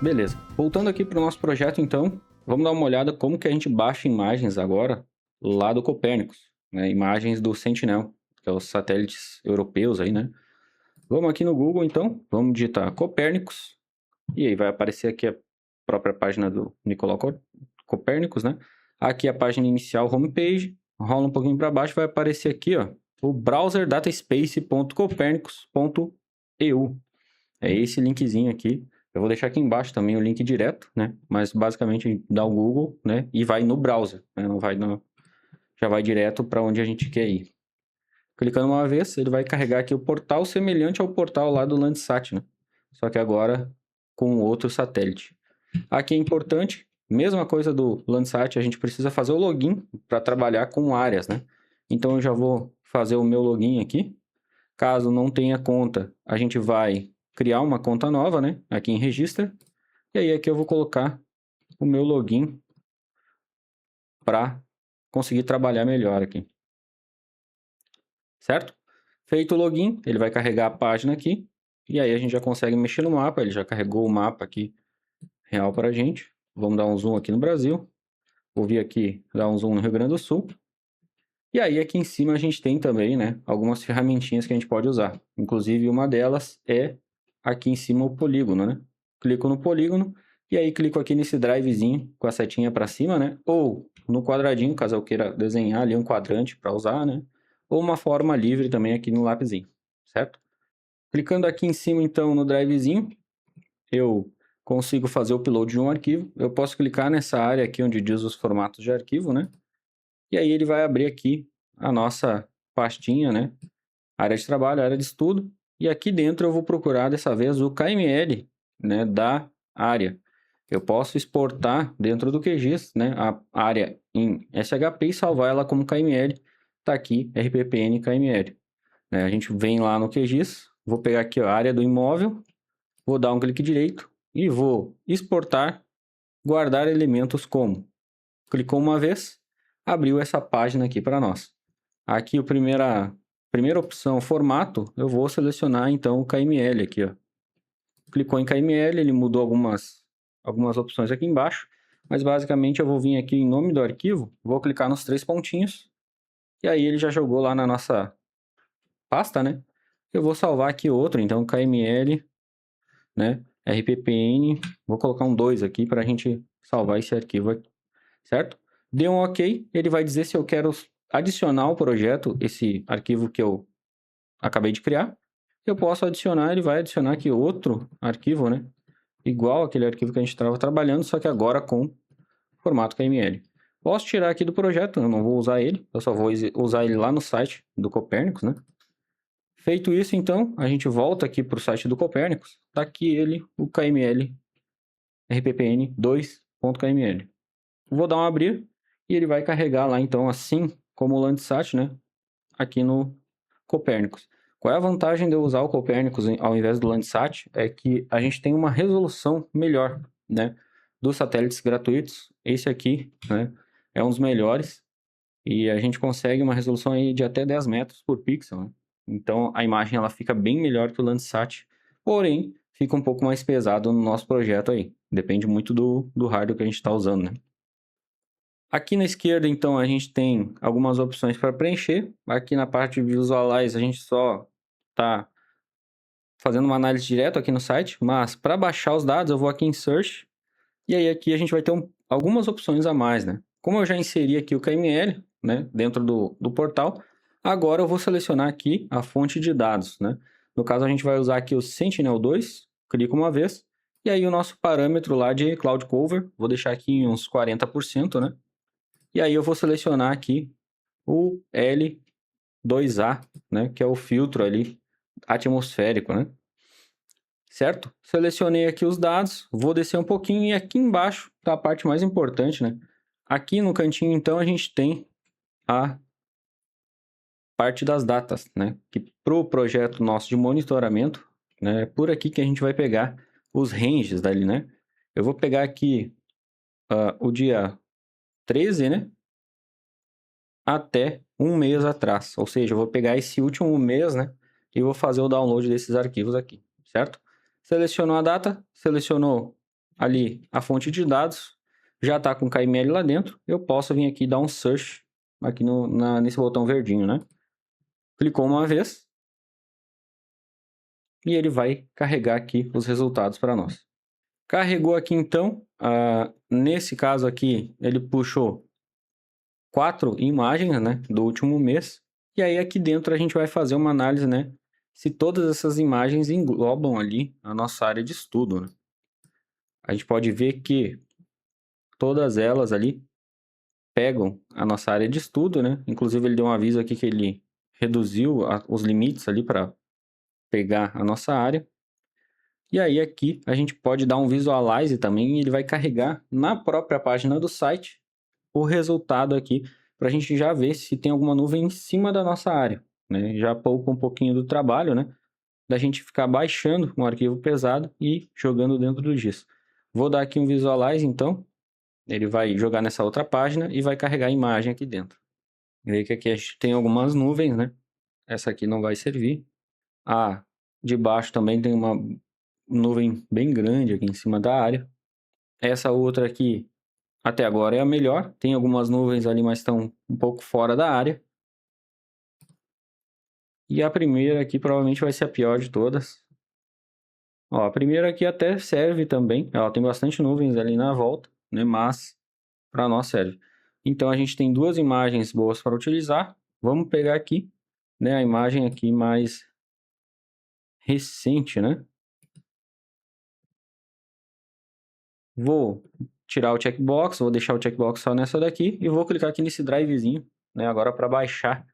Beleza. Voltando aqui para o nosso projeto, então, vamos dar uma olhada como que a gente baixa imagens agora lá do Copérnicos, né? Imagens do Sentinel, que é os satélites europeus aí, né? Vamos aqui no Google, então, vamos digitar Copérnicos, e aí vai aparecer aqui a própria página do Nicolau Copérnicos, né? Aqui a página inicial, homepage, rola um pouquinho para baixo, vai aparecer aqui, ó, o browser dataspace.copernicus.eu. É esse linkzinho aqui. Eu vou deixar aqui embaixo também o link direto, né? Mas basicamente dá o Google, né? E vai no browser, né? Não vai no... Já vai direto para onde a gente quer ir. Clicando uma vez, ele vai carregar aqui o portal semelhante ao portal lá do Landsat, né? Só que agora com outro satélite. Aqui é importante, mesma coisa do Landsat, a gente precisa fazer o login para trabalhar com áreas, né? Então eu já vou fazer o meu login aqui. Caso não tenha conta, a gente vai criar uma conta nova, né? Aqui em Register. E aí aqui eu vou colocar o meu login para conseguir trabalhar melhor aqui. Certo? Feito o login, ele vai carregar a página aqui. E aí a gente já consegue mexer no mapa. Ele já carregou o mapa aqui real para a gente. Vamos dar um zoom aqui no Brasil. Vou vir aqui dar um zoom no Rio Grande do Sul. E aí aqui em cima a gente tem também, né, algumas ferramentinhas que a gente pode usar. Inclusive uma delas é aqui em cima o polígono, né? Clico no polígono e aí clico aqui nesse drivezinho com a setinha para cima, né? Ou no quadradinho, caso eu queira desenhar ali um quadrante para usar, né? Ou uma forma livre também aqui no lapisinho, certo? Clicando aqui em cima então no drivezinho, eu consigo fazer o upload de um arquivo. Eu posso clicar nessa área aqui onde diz os formatos de arquivo, né? E aí ele vai abrir aqui a nossa pastinha, né? Área de trabalho, área de estudo. E aqui dentro eu vou procurar dessa vez o KML, né, da área. Eu posso exportar dentro do QGIS, né, a área em SHP e salvar ela como KML. Tá aqui, RPPN KML. Né? A gente vem lá no QGIS, vou pegar aqui a área do imóvel, vou dar um clique direito e vou exportar, guardar elementos como. Clicou uma vez, abriu essa página aqui para nós. Aqui a primeira opção, formato, eu vou selecionar então o KML aqui, ó. Clicou em KML, ele mudou algumas opções aqui embaixo, mas basicamente eu vou vir aqui em nome do arquivo, vou clicar nos três pontinhos, e aí ele já jogou lá na nossa pasta, né? Eu vou salvar aqui outro, então KML, né? RPPN, vou colocar um 2 aqui para a gente salvar esse arquivo aqui, certo? Deu um OK, ele vai dizer se eu quero adicionar ao projeto esse arquivo que eu acabei de criar. Eu posso adicionar, ele vai adicionar aqui outro arquivo, né? Igual aquele arquivo que a gente estava trabalhando, só que agora com formato KML. Posso tirar aqui do projeto, eu não vou usar ele, eu só vou usar ele lá no site do Copérnicos, né? Feito isso, então, a gente volta aqui para o site do Copérnicos. Tá aqui ele, o KML RPPN 2.kml. Vou dar um abrir e ele vai carregar lá, então, assim como o Landsat, né? Aqui no Copérnicos. Qual é a vantagem de eu usar o Copérnicos ao invés do Landsat? É que a gente tem uma resolução melhor, né? Dos satélites gratuitos. Esse aqui, né? É um dos melhores. E a gente consegue uma resolução aí de até 10 metros por pixel, né? Então a imagem ela fica bem melhor que o Landsat, porém fica um pouco mais pesado no nosso projeto aí. Depende muito do hardware que a gente está usando, né? Aqui na esquerda, então, a gente tem algumas opções para preencher. Aqui na parte de Visualize, a gente só está fazendo uma análise direto aqui no site, mas para baixar os dados, eu vou aqui em Search, e aí aqui a gente vai ter algumas opções a mais, né? Como eu já inseri aqui o KML, né, dentro do portal, agora eu vou selecionar aqui a fonte de dados, né? No caso, a gente vai usar aqui o Sentinel-2, clico uma vez, e aí o nosso parâmetro lá de Cloud Cover, vou deixar aqui em uns 40%, né? E aí eu vou selecionar aqui o L2A, né, que é o filtro ali atmosférico, né? Certo? Selecionei aqui os dados, vou descer um pouquinho e aqui embaixo está a parte mais importante, né? Aqui no cantinho, então, a gente tem a parte das datas, né? Que para o projeto nosso de monitoramento, né? É por aqui que a gente vai pegar os ranges dali, né? Eu vou pegar aqui o dia 13, né? Até um mês atrás. Ou seja, eu vou pegar esse último mês, né? E vou fazer o download desses arquivos aqui, certo? Selecionou a data, selecionou ali a fonte de dados, já está com KML lá dentro, eu posso vir aqui e dar um search aqui nesse botão verdinho, né? Clicou uma vez e ele vai carregar aqui os resultados para nós. Carregou aqui então, nesse caso aqui, ele puxou 4 imagens, né, do último mês, e aí aqui dentro a gente vai fazer uma análise, né, se todas essas imagens englobam ali a nossa área de estudo, né? A gente pode ver que todas elas ali pegam a nossa área de estudo, né? Inclusive ele deu um aviso aqui que ele reduziu os limites ali para pegar a nossa área. E aí aqui a gente pode dar um visualize também e ele vai carregar na própria página do site o resultado aqui para a gente já ver se tem alguma nuvem em cima da nossa área, né? Já poupa um pouquinho do trabalho, né? Da gente ficar baixando um arquivo pesado e jogando dentro do GIS. Vou dar aqui um visualize então. Ele vai jogar nessa outra página e vai carregar a imagem aqui dentro. Vê que aqui a gente tem algumas nuvens, né? Essa aqui não vai servir. De baixo também tem uma nuvem bem grande aqui em cima da área. Essa outra aqui, até agora é a melhor. Tem algumas nuvens ali, mas estão um pouco fora da área. E a primeira aqui provavelmente vai ser a pior de todas. Ó, a primeira aqui até serve também. Ela tem bastante nuvens ali na volta, né? Mas para nós serve. Então a gente tem duas imagens boas para utilizar. Vamos pegar aqui, né, a imagem aqui mais recente, né? Vou tirar o checkbox, vou deixar o checkbox só nessa daqui e vou clicar aqui nesse drivezinho, né, agora para baixar,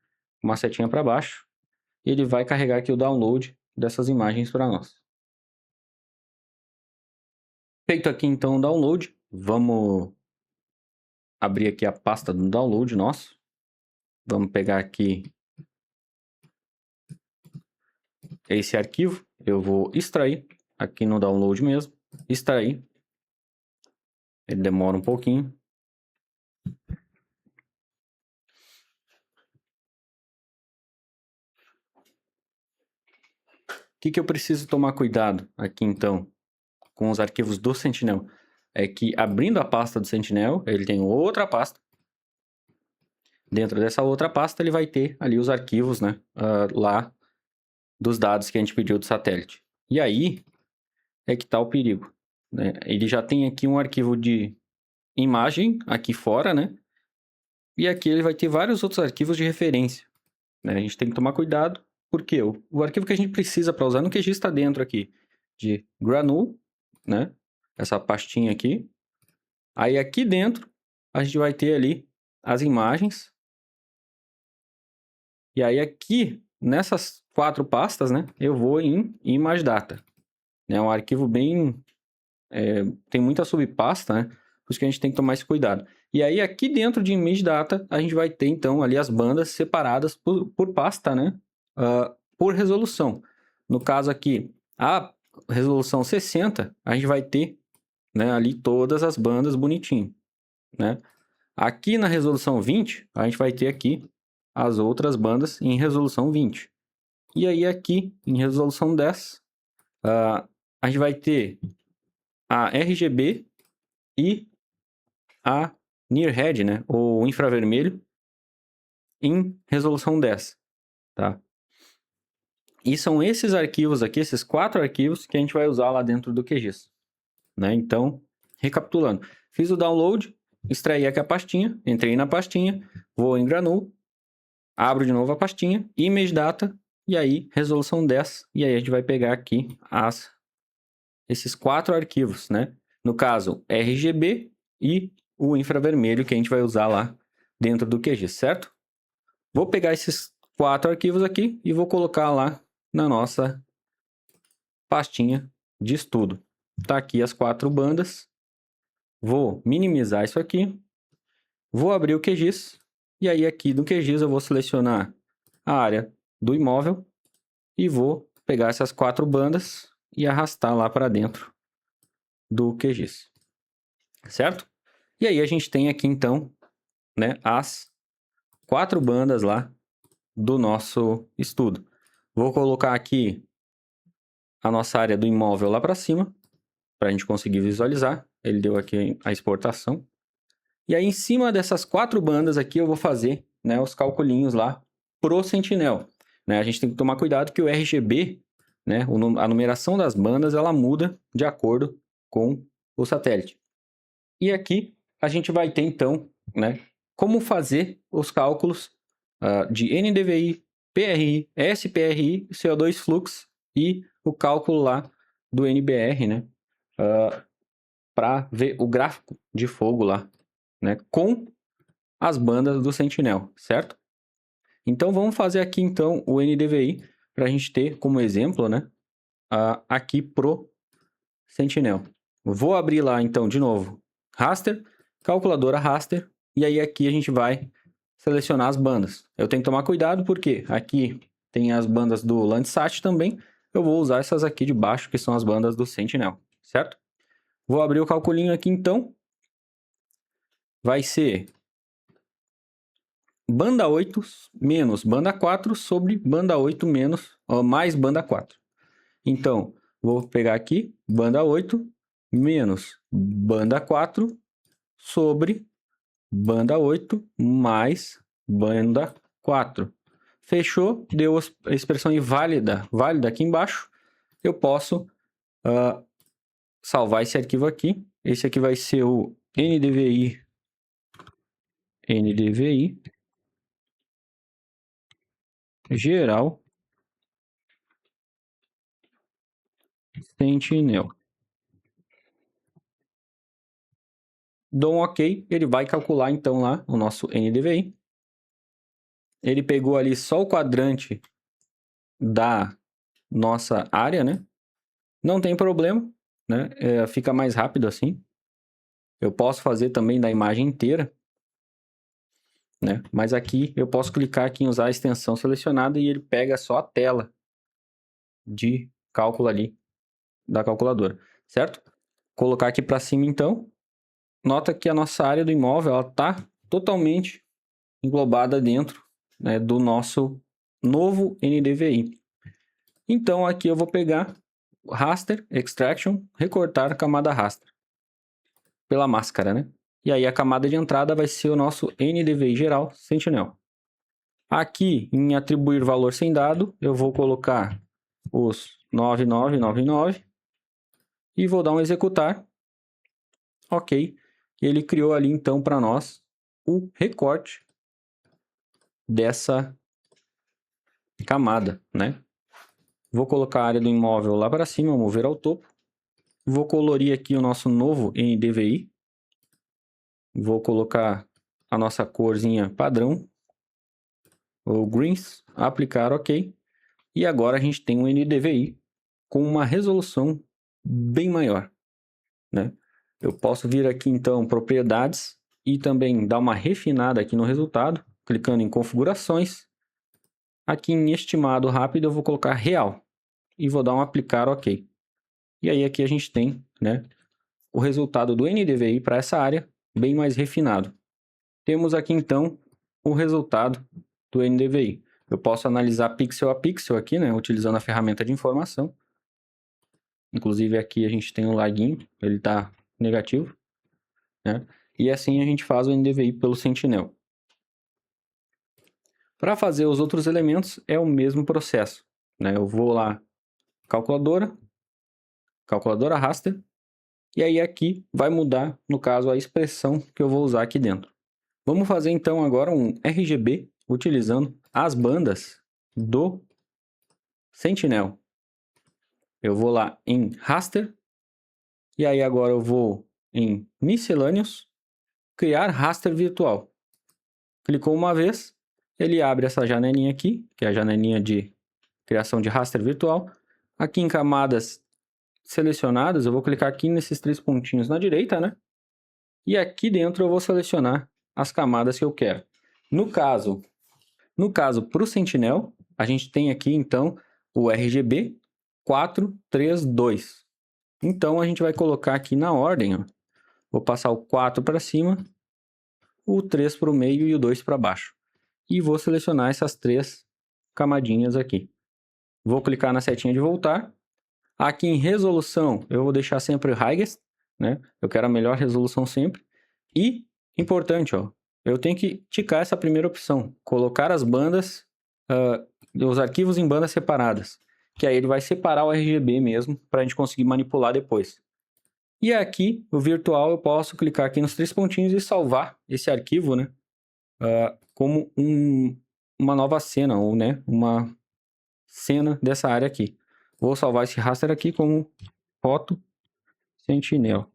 uma setinha para baixo. E ele vai carregar aqui o download dessas imagens para nós. Feito aqui então o download, vamos abrir aqui a pasta do download nosso. Vamos pegar aqui esse arquivo, eu vou extrair aqui no download mesmo, extrair. Ele demora um pouquinho. O que eu preciso tomar cuidado aqui então com os arquivos do Sentinel? É que abrindo a pasta do Sentinel, ele tem outra pasta. Dentro dessa outra pasta ele vai ter ali os arquivos, né, lá dos dados que a gente pediu do satélite. E aí é que está o perigo, né? Ele já tem aqui um arquivo de imagem aqui fora, né? E aqui ele vai ter vários outros arquivos de referência, né? A gente tem que tomar cuidado, porque o arquivo que a gente precisa para usar no QGIS está dentro aqui de Granule, né? Essa pastinha aqui. Aí aqui dentro a gente vai ter ali as imagens. E aí aqui nessas 4 pastas, né? Eu vou em Image Data. É um arquivo bem... tem muita subpasta, né? Por isso que a gente tem que tomar esse cuidado. E aí aqui dentro de Image Data a gente vai ter então ali as bandas separadas por pasta, né? Por resolução. No caso aqui, a resolução 60, a gente vai ter, né, ali todas as bandas bonitinho, né? Aqui na resolução 20, a gente vai ter aqui as outras bandas em resolução 20. E aí aqui, em resolução 10, a gente vai ter a RGB e a Near-Red, né, ou infravermelho, em resolução 10, tá? E são esses arquivos aqui, esses 4 arquivos que a gente vai usar lá dentro do QGIS, né? Então, recapitulando, fiz o download, extraí aqui a pastinha, entrei na pastinha, vou em Granule, abro de novo a pastinha, Image Data, e aí resolução 10, e aí a gente vai pegar aqui esses 4 arquivos, né? No caso, RGB e o infravermelho que a gente vai usar lá dentro do QGIS, certo? Vou pegar esses 4 arquivos aqui e vou colocar lá na nossa pastinha de estudo. Tá aqui as 4 bandas. Vou minimizar isso aqui. Vou abrir o QGIS. E aí aqui no QGIS eu vou selecionar a área do imóvel e vou pegar essas 4 bandas e arrastar lá para dentro do QGIS. Certo? E aí a gente tem aqui então, né, as 4 bandas lá do nosso estudo. Vou colocar aqui a nossa área do imóvel lá para cima. para a gente conseguir visualizar. Ele deu aqui a exportação. E aí, em cima dessas 4 bandas aqui, eu vou fazer, né, os calculinhos lá pro Sentinel. Né? A gente tem que tomar cuidado que o RGB, né, a numeração das bandas, ela muda de acordo com o satélite. E aqui a gente vai ter, então, né, como fazer os cálculos de NDVI, PRI, SPRI, CO2 flux e o cálculo lá do NBR, né, para ver o gráfico de fogo lá, né, com as bandas do Sentinel, certo? Então vamos fazer aqui então o NDVI para a gente ter como exemplo, né, aqui pro Sentinel. Vou abrir lá então de novo, raster, calculadora raster, e aí aqui a gente vai selecionar as bandas. Eu tenho que tomar cuidado porque aqui tem as bandas do Landsat também, eu vou usar essas aqui de baixo que são as bandas do Sentinel, certo? Vou abrir o calculinho aqui então, vai ser banda 8 menos banda 4 sobre banda 8 menos, mais banda 4. Então, vou pegar aqui, banda 8 menos banda 4 sobre banda 8 mais banda 4. Fechou, deu a expressão inválida, válida aqui embaixo. Eu posso salvar esse arquivo aqui. Esse aqui vai ser o NDVI geral Sentinel. Dou um OK, ele vai calcular então lá o nosso NDVI. Ele pegou ali só o quadrante da nossa área, né? Não tem problema, né? Fica mais rápido assim. Eu posso fazer também da imagem inteira, né? Mas aqui eu posso clicar aqui em usar a extensão selecionada e ele pega só a tela de cálculo ali da calculadora, certo? Colocar aqui para cima então. Nota que a nossa área do imóvel ela está totalmente englobada dentro, né, do nosso novo NDVI. Então aqui eu vou pegar raster, extraction, recortar camada raster pela máscara, né? E aí a camada de entrada vai ser o nosso NDVI geral Sentinel. Aqui em atribuir valor sem dado, eu vou colocar os 9999 e vou dar um executar. OK. E ele criou ali então para nós o recorte dessa camada, né? Vou colocar a área do imóvel lá para cima, mover ao topo. Vou colorir aqui o nosso novo NDVI. Vou colocar a nossa corzinha padrão, o greens, aplicar OK. E agora a gente tem um NDVI com uma resolução bem maior, né? Eu posso vir aqui então propriedades e também dar uma refinada aqui no resultado, clicando em configurações. Aqui em estimado rápido eu vou colocar real e vou dar um aplicar OK. E aí aqui a gente tem, né, o resultado do NDVI para essa área bem mais refinado. Temos aqui então o resultado do NDVI. Eu posso analisar pixel a pixel aqui, né, utilizando a ferramenta de informação. Inclusive aqui a gente tem um laguinho, ele está negativo, né? E assim a gente faz o NDVI pelo Sentinel. Para fazer os outros elementos é o mesmo processo, né? Eu vou lá, calculadora raster, e aí aqui vai mudar, no caso, a expressão que eu vou usar aqui dentro. Vamos fazer então agora um RGB utilizando as bandas do Sentinel. Eu vou lá em raster, e aí agora eu vou em miscelâneos, criar raster virtual. Clicou uma vez, ele abre essa janelinha aqui, que é a janelinha de criação de raster virtual. Aqui em camadas selecionadas, eu vou clicar aqui nesses 3 pontinhos na direita, né? E aqui dentro eu vou selecionar as camadas que eu quero. No caso, para o Sentinel, a gente tem aqui então o RGB 432. Então a gente vai colocar aqui na ordem, ó. Vou passar o 4 para cima, o 3 para o meio e o 2 para baixo. E vou selecionar essas 3 camadinhas aqui. Vou clicar na setinha de voltar. Aqui em resolução, eu vou deixar sempre o highest, né? Eu quero a melhor resolução sempre. E, importante, ó, eu tenho que ticar essa primeira opção, colocar as bandas, os arquivos em bandas separadas, que aí ele vai separar o RGB mesmo, para a gente conseguir manipular depois. E aqui, no virtual, eu posso clicar aqui nos 3 pontinhos e salvar esse arquivo, né? Como uma nova cena, ou né, uma cena dessa área aqui. Vou salvar esse raster aqui como foto Sentinel.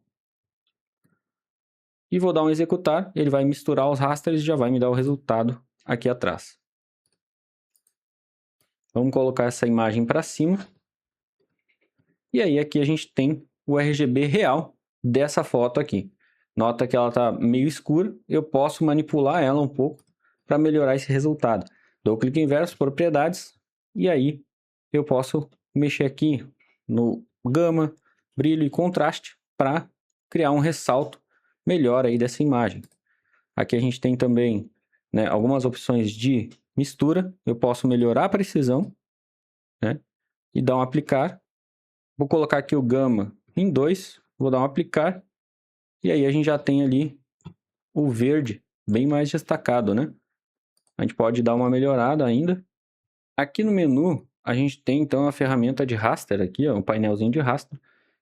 E vou dar um executar, ele vai misturar os rasters e já vai me dar o resultado aqui atrás. Vamos colocar essa imagem para cima. E aí aqui a gente tem o RGB real dessa foto aqui. Nota que ela está meio escura, eu posso manipular ela um pouco para melhorar esse resultado. Dou clique inverso, propriedades, e aí eu posso mexer aqui no gama, brilho e contraste para criar um ressalto melhor aí dessa imagem. Aqui a gente tem também, né, algumas opções de mistura. Eu posso melhorar a precisão, né, e dar um aplicar. Vou colocar aqui o gama em 2, vou dar um aplicar, e aí a gente já tem ali o verde bem mais destacado, né? A gente pode dar uma melhorada ainda. Aqui no menu, a gente tem então a ferramenta de raster aqui, ó, um painelzinho de raster,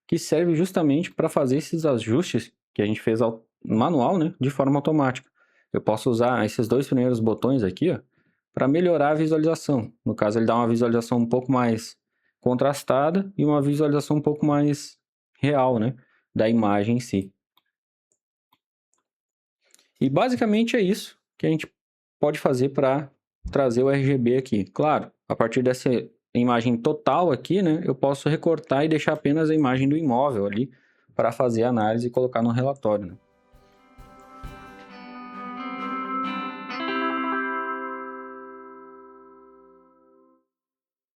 que serve justamente para fazer esses ajustes que a gente fez manual, né, de forma automática. Eu posso usar esses 2 primeiros botões aqui, ó, para melhorar a visualização. No caso, ele dá uma visualização um pouco mais contrastada e uma visualização um pouco mais real, né, da imagem em si. E basicamente é isso que a gente pode fazer para trazer o RGB aqui. Claro, a partir dessa imagem total aqui, né, eu posso recortar e deixar apenas a imagem do imóvel ali para fazer a análise e colocar no relatório, né?